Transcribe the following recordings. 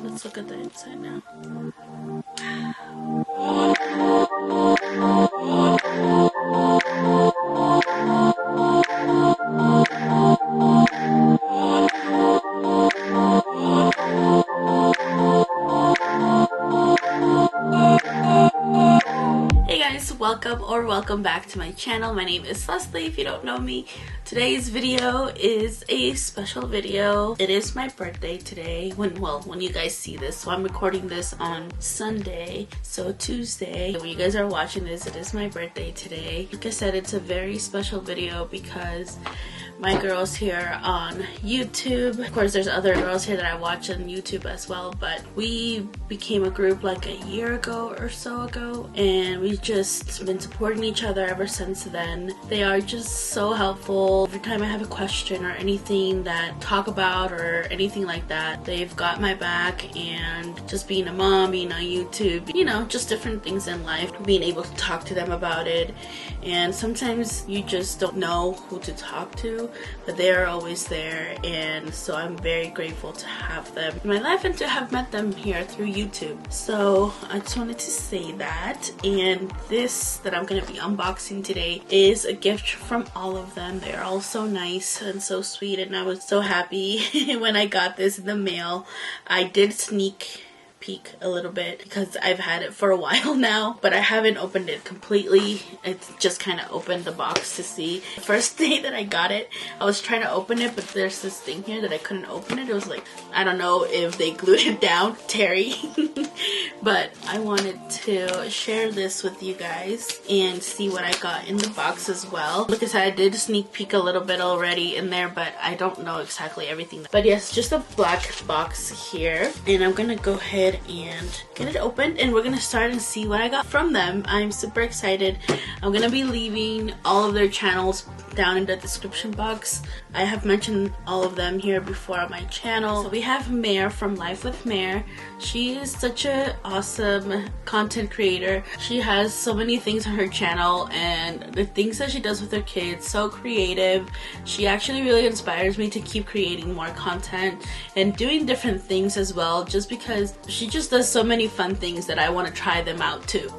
Let's look at the inside now. Hey guys, welcome back to my channel. My name is Leslie if you don't know me. Today's video is a special video. It is my birthday today when you guys see this. So I'm recording this on Sunday, so Tuesday when you guys are watching this, it is my birthday today. Like I said, it's a very special video because my girls here on YouTube, of course there's other girls here that I watch on YouTube as well, but we became a group like a year ago or so ago, and we've just been supporting each other ever since then. They are just so helpful. Every time I have a question or anything that talk about or anything like that, they've got my back. And just being a mom, being on YouTube, you know, just different things in life, being able to talk to them about it. And sometimes you just don't know who to talk to, but they are always there, and so I'm very grateful to have them in my life and to have met them here through YouTube. So I just wanted to say that. And this that I'm going to be unboxing today is a gift from all of them. They're all so nice and so sweet, and I was so happy when I got this in the mail. I did sneak peek a little bit because I've had it for a while now, but I haven't opened it completely. It's just kind of opened the box to see. The first day that I got it, I was trying to open it, but there's this thing here that I couldn't open it. It was like, I don't know if they glued it down, Tere. But I wanted to share this with you guys and see what I got in the box as well. Like I said, I did sneak peek a little bit already in there, but I don't know exactly everything. But yes, just a black box here, and I'm gonna go ahead and get it opened, and we're gonna start and see what I got from them. I'm super excited. I'm gonna be leaving all of their channels down in the description box. I have mentioned all of them here before on my channel. So we have Mare from Life with Mare. She is such an awesome content creator. She has so many things on her channel, and the things that she does with her kids, so creative. She actually really inspires me to keep creating more content and doing different things as well, just because she just does so many fun things that I want to try them out too.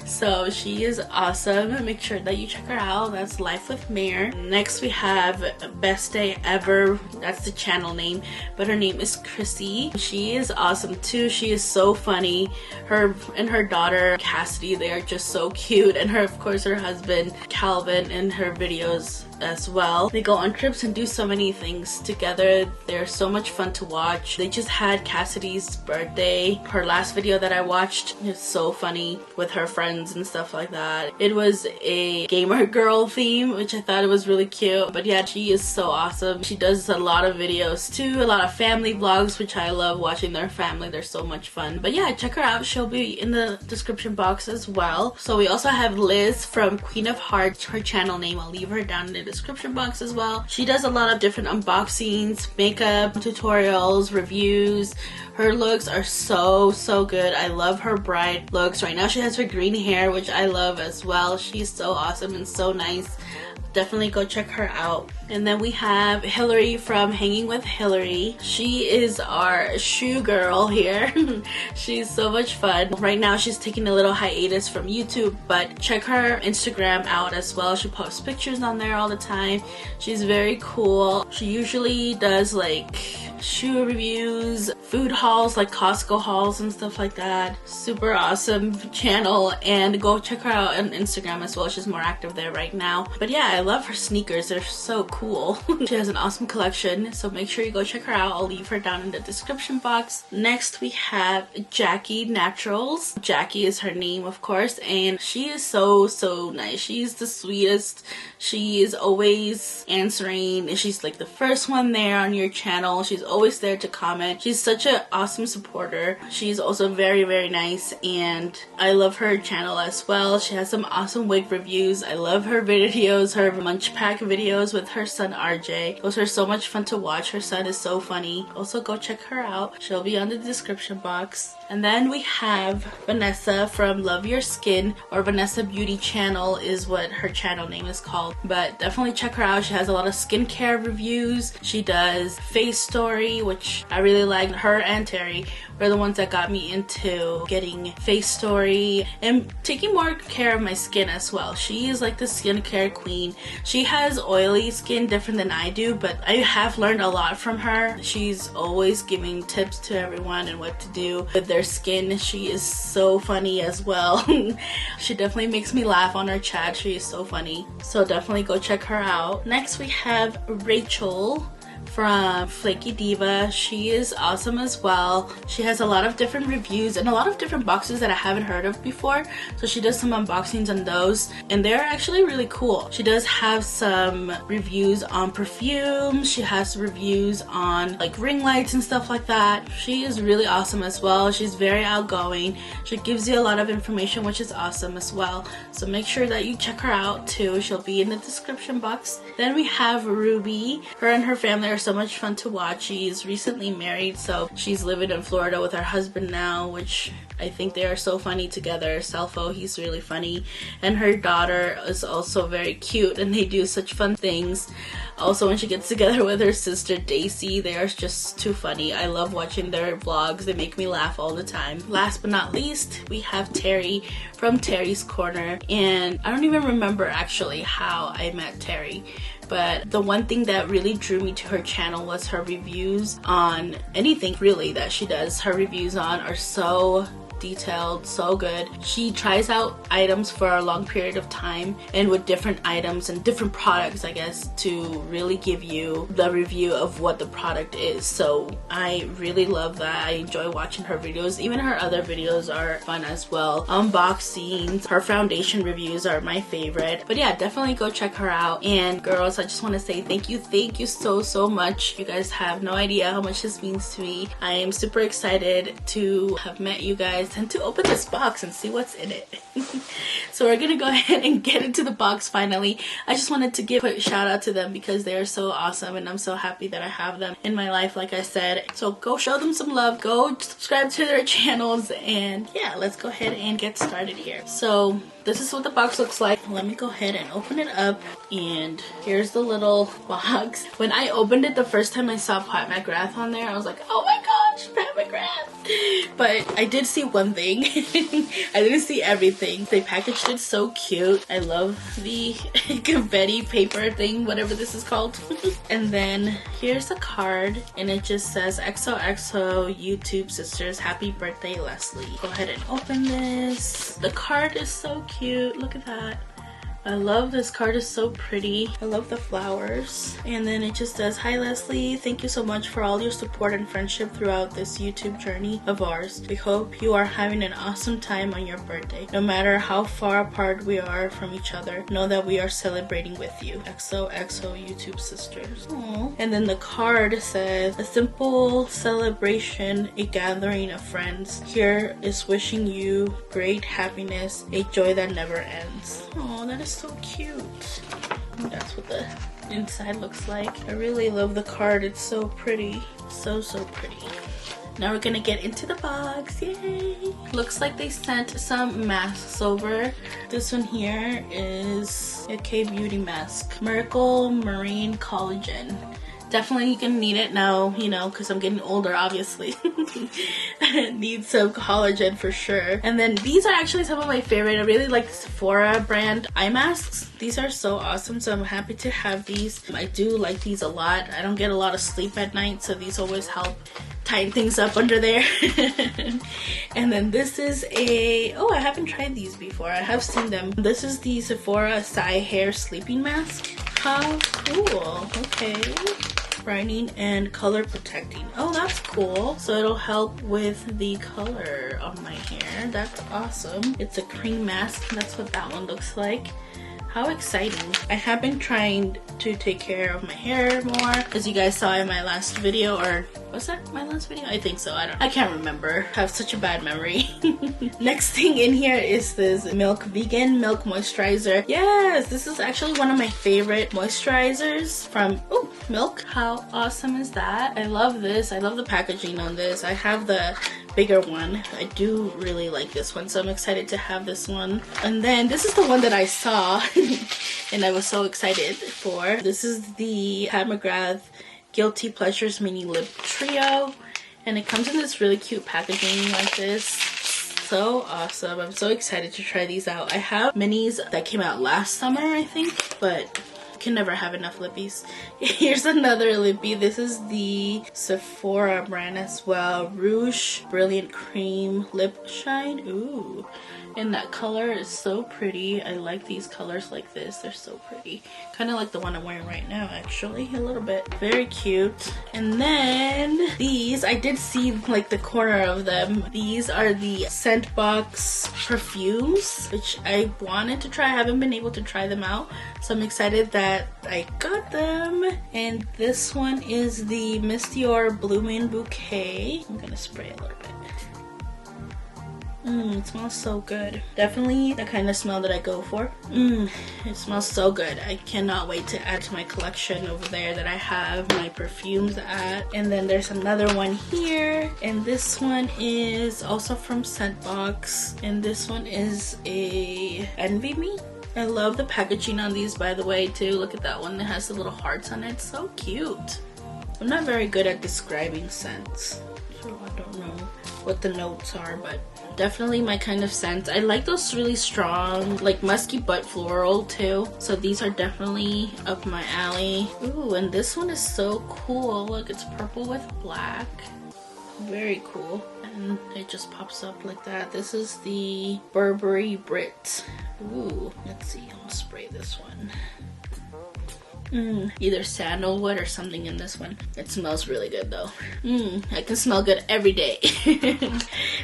So she is awesome. Make sure that you check her out. That's Life with Mare. Next we have Best Day Ever. That's the channel name, but her name is Chrissy. She is awesome too. She is so funny. Her and her daughter Cassidy, they are just so cute, and her, of course, her husband Calvin in her videos as well. They go on trips and do so many things together. They're so much fun to watch. They just had Cassidy's birthday. Her last video that I watched is so funny with her friends and stuff like that. It was a gamer girl theme, which I thought it was really cute. But yeah, she is so awesome. She does a lot of videos too, a lot of family vlogs, which I love watching their family. They're so much fun. But yeah, check her out. She'll be in the description box as well. So we also have Liz from Queen of Hearts. Her channel name, I'll leave her down in the description box as well. She does a lot of different unboxings, makeup tutorials, reviews. Her looks are so good. I love her bright looks. Right now she has her green hair, which I love as well. She's so awesome and so nice. Definitely go check her out. And then we have Hilary from Hanging with Hilary. She is our shoe girl here. She's so much fun. Right now she's taking a little hiatus from YouTube, but check her Instagram out as well. She posts pictures on there all the time. She's very cool. She usually does like shoe reviews, food hauls, like Costco hauls and stuff like that. Super awesome channel, and go check her out on Instagram as well. She's more active there right now. But yeah, I love her sneakers. They're so cool. She has an awesome collection, so make sure you go check her out. I'll leave her down in the description box. Next we have Jackie Naturals. Jackie is her name, of course, and she is so nice. She's the sweetest. She is always answering. She's like the first one there on your channel. She's always there to comment. She's such an awesome supporter. She's also very nice, and I love her channel as well. She has some awesome wig reviews. I love her videos, her munch pack videos with her son RJ. Those are so much fun to watch. Her son is so funny. Also go check her out. She'll be on the description box. And then we have Vanessa from Love Your Skin, or Vanessa Beauty Channel is what her channel name is called. But definitely check her out. She has a lot of skincare reviews. She does Face Story, which I really like. Her and Tere were the ones that got me into getting Face Story and taking more care of my skin as well. She is like the skincare queen. She has oily skin different than I do, but I have learned a lot from her. She's always giving tips to everyone and what to do with their skin. She is so funny as well. She definitely makes me laugh on her chat. She is so funny. So definitely go check her out. Next we have Rachel from Flakydiva. She is awesome as well. She has a lot of different reviews and a lot of different boxes that I haven't heard of before. So she does some unboxings on those and they're actually really cool. She does have some reviews on perfume. She has reviews on like ring lights and stuff like that. She is really awesome as well. She's very outgoing. She gives you a lot of information, which is awesome as well. So make sure that you check her out too. She'll be in the description box. Then we have Ruby. Her and her family are so much fun to watch. She's recently married, so she's living in Florida with her husband now, which I think they are so funny together. Selfo, he's really funny, and her daughter is also very cute, and they do such fun things. Also, when she gets together with her sister Daisy, they are just too funny. I love watching their vlogs. They make me laugh all the time. Last but not least, we have Tere from Tere's Corner, and I don't even remember actually how I met Tere. But the one thing that really drew me to her channel was her reviews on anything really that she does. Her reviews on are so detailed, so good. She tries out items for a long period of time and with different items and different products, I guess, to really give you the review of what the product is. So I really love that. I enjoy watching her videos. Even her other videos are fun as well. Unboxings, her foundation reviews are my favorite. But yeah, definitely go check her out. And girls, I just want to say thank you so much. You guys have no idea how much this means to me. I am super excited to have met you guys and to open this box and see what's in it. So we're gonna go ahead and get into the box finally. I just wanted to give a quick shout out to them because they are so awesome and I'm so happy that I have them in my life, like I said. So go show them some love, go subscribe to their channels, and yeah, let's go ahead and get started here. So this is what the box looks like. Let me go ahead and open it up, and here's the little box. When I opened it the first time I saw Pat McGrath on there, I was like, oh my gosh, Pat McGrath. But I did see one thing. I didn't see everything. They packaged it so cute. I love the confetti paper thing, whatever this is called. And then here's a card, and it just says XOXO YouTube sisters, happy birthday Leslie. Go ahead and open this. The card is so cute. Look at that. I love this card. Is so pretty. I love the flowers. And then it just says, hi Leslie, thank you so much for all your support and friendship throughout this YouTube journey of ours. We hope you are having an awesome time on your birthday. No matter how far apart we are from each other, know that we are celebrating with you. XOXO YouTube sisters. Aww. And then the card says, a simple celebration, a gathering of friends. Here is wishing you great happiness, a joy that never ends. Oh, that is so cute. And that's what the inside looks like. I really love the card. It's so pretty. So pretty. Now we're gonna get into the box. Yay! Looks like they sent some masks over. This one here is a K-Beauty mask. Miracle Marine Collagen. Definitely gonna need it now, you know, because I'm getting older, obviously. Need some collagen for sure. And then these are actually some of my favorite. I really like the Sephora brand eye masks. These are so awesome, so I'm happy to have these. I do like these a lot. I don't get a lot of sleep at night, so these always help tighten things up under there. And then this is a, oh, I haven't tried these before. I have seen them. This is the Sephora Psy Hair Sleeping Mask. How cool. Okay. Brightening and color protecting. Oh, that's cool. So it'll help with the color on my hair. That's awesome. It's a cream mask. That's what that one looks like. How exciting. I have been trying to take care of my hair more, as you guys saw in my last video, or was that my last video? I think so. I can't remember. I have such a bad memory. Next thing in here is this Milk Vegan Milk Moisturizer. Yes, this is actually one of my favorite moisturizers from milk. How awesome is that? I love this. I love the packaging on this. I have the bigger one. I do really like this one, so I'm excited to have this one. And then this is the one that I saw and I was so excited for. This is the Pat McGrath Guilty Pleasures Mini Lip Trio, and it comes in this really cute packaging like this. So awesome. I'm so excited to try these out. I have minis that came out last summer, I think, but can never have enough lippies. Here's another lippy. This is the Sephora brand as well. Rouge Brilliant Cream Lip Shine. Ooh, and that color is so pretty. I like these colors like this. They're so pretty. Kind of like the one I'm wearing right now, actually, a little bit. Very cute. And then these, I did see like the corner of them. These are the Scent Box perfumes, which I wanted to try. I haven't been able to try them out, so I'm excited that I got them. And this one is the Miss Dior Blooming Bouquet. I'm gonna spray a little bit. It smells so good. Definitely the kind of smell that I go for. It smells so good. I cannot wait to add to my collection over there that I have my perfumes at. And then there's another one here, and this one is also from Scentbox, and this one is a Envy Me. I love the packaging on these, by the way, too. Look at that one that has the little hearts on it. It's so cute. I'm not very good at describing scents, so I don't know what the notes are, but definitely my kind of scent. I like those really strong, like musky but floral too. So these are definitely up my alley. Ooh, and this one is so cool. Look, it's purple with black. Very cool. And it just pops up like that. This is the Burberry Brit. Ooh, let's see. I'll spray this one. Either sandalwood or something in this one. It smells really good though. I can smell good every day.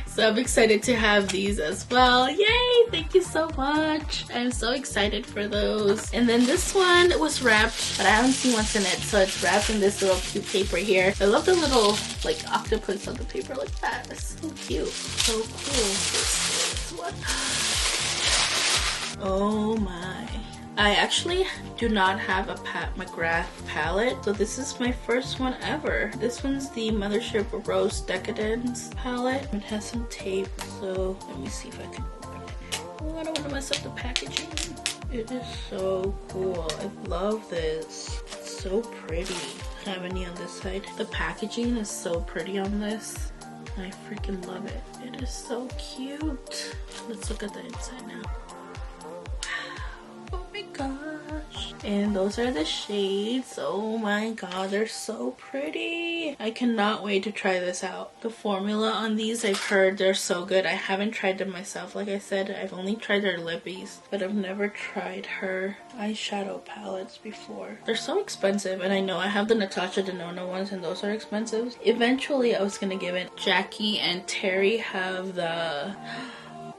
So I'm excited to have these as well. Yay! Thank you so much. I'm so excited for those. And then this one was wrapped, but I haven't seen what's in it. So it's wrapped in this little cute paper here. I love the little like octopus on the paper like that. It's so cute. So cool. This one. Oh my. I actually do not have a Pat McGrath palette, so this is my first one ever. This one's the Mothership Rose Decadence palette. It has some tape, so let me see if I can open it. Oh, I don't want to mess up the packaging. It is so cool. I love this. It's so pretty. I don't have any on this side. The packaging is so pretty on this. I freaking love it. It is so cute. Let's look at the inside now. Oh my gosh. And those are the shades. Oh my god, they're so pretty. I cannot wait to try this out. The formula on these, I've heard they're so good. I haven't tried them myself. Like I said, I've only tried their lippies, but I've never tried her eyeshadow palettes before. They're so expensive, and I know I have the Natasha Denona ones, and those are expensive. Eventually, I was gonna give it. Jackie and Tere have the...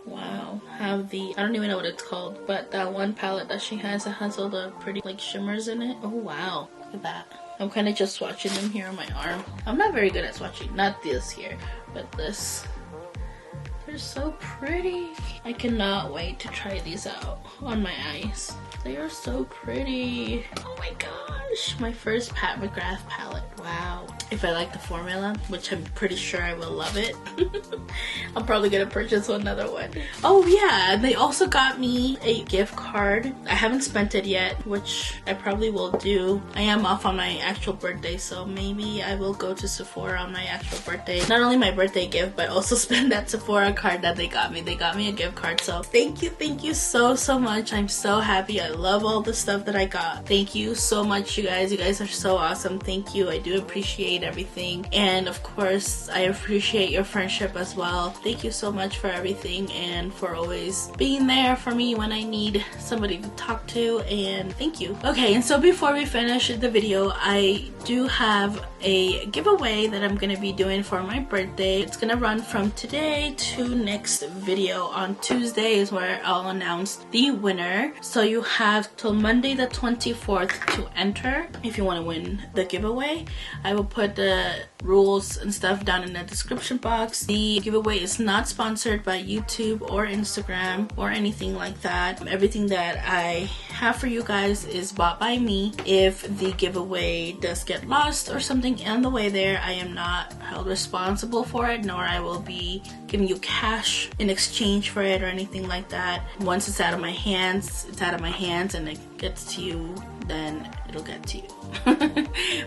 Wow, have the, I don't even know what it's called, but that one palette that she has that has all the pretty like shimmers in it. Oh wow, look at that. I'm kind of just swatching them here on my arm. I'm not very good at swatching, not this here, but this. They're so pretty. I cannot wait to try these out on my eyes. They are so pretty. Oh my gosh, my first Pat McGrath palette. Wow. If I like the formula, which I'm pretty sure I will love it, I'm probably gonna purchase another one. Oh yeah, they also got me a gift card. I haven't spent it yet, which I probably will do. I am off on my actual birthday, so maybe I will go to Sephora on my actual birthday. Not only my birthday gift, but also spend that Sephora card that they got me. They got me a gift card, so thank you so much. I'm so happy. I love all the stuff that I got. Thank you so much, you guys. You guys are so awesome. Thank you. I do appreciate everything, and of course I appreciate your friendship as well. Thank you so much for everything and for always being there for me when I need somebody to talk to, and thank you. Okay, and so before we finish the video, I do have a giveaway that I'm gonna be doing for my birthday. It's gonna run from today to next video. On Tuesday is where I'll announce the winner, so you have till Monday the 24th to enter if you want to win the giveaway. I will put the rules and stuff down in the description box. The giveaway is not sponsored by YouTube or Instagram or anything like that. Everything that I have for you guys is bought by me. If the giveaway does get lost or something on the way there, I am not held responsible for it, nor I will be giving you cash in exchange for it or anything like that. Once it's out of my hands, it's out of my hands, and it gets to you, then it'll get to you.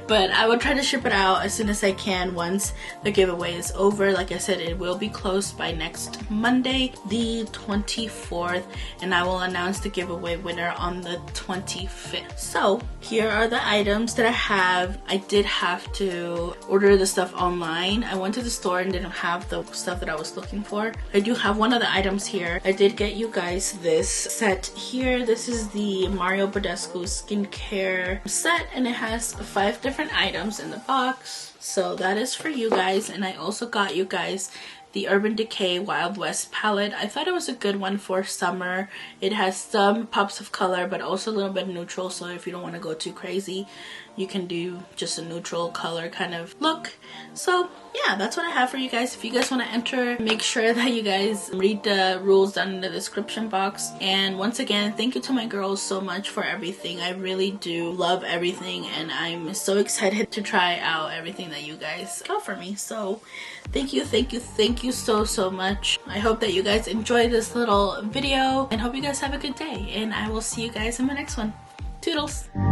But I will try to ship it out as soon as I can once the giveaway is over. Like I said, it will be closed by next Monday, the 24th, and I will announce the giveaway winner on the 25th. So here are the items that I have. I did have to order the stuff online. I went to the store and didn't have the stuff that I was looking for. I do have one of the items here. I did get you guys this set here. This is the Mario Badescu skincare set, and it has 5 different items in the box. So that is for you guys. And I also got you guys the Urban Decay Wild West palette. I thought it was a good one for summer. It has some pops of color, but also a little bit neutral, so if you don't want to go too crazy, you can do just a neutral color kind of look. So yeah, that's what I have for you guys. If you guys want to enter, make sure that you guys read the rules down in the description box. And once again, thank you to my girls so much for everything. I really do love everything, and I'm so excited to try out everything that you guys got for me. So thank you so much. I hope that you guys enjoy this little video, and hope you guys have a good day, and I will see you guys in my next one. Toodles!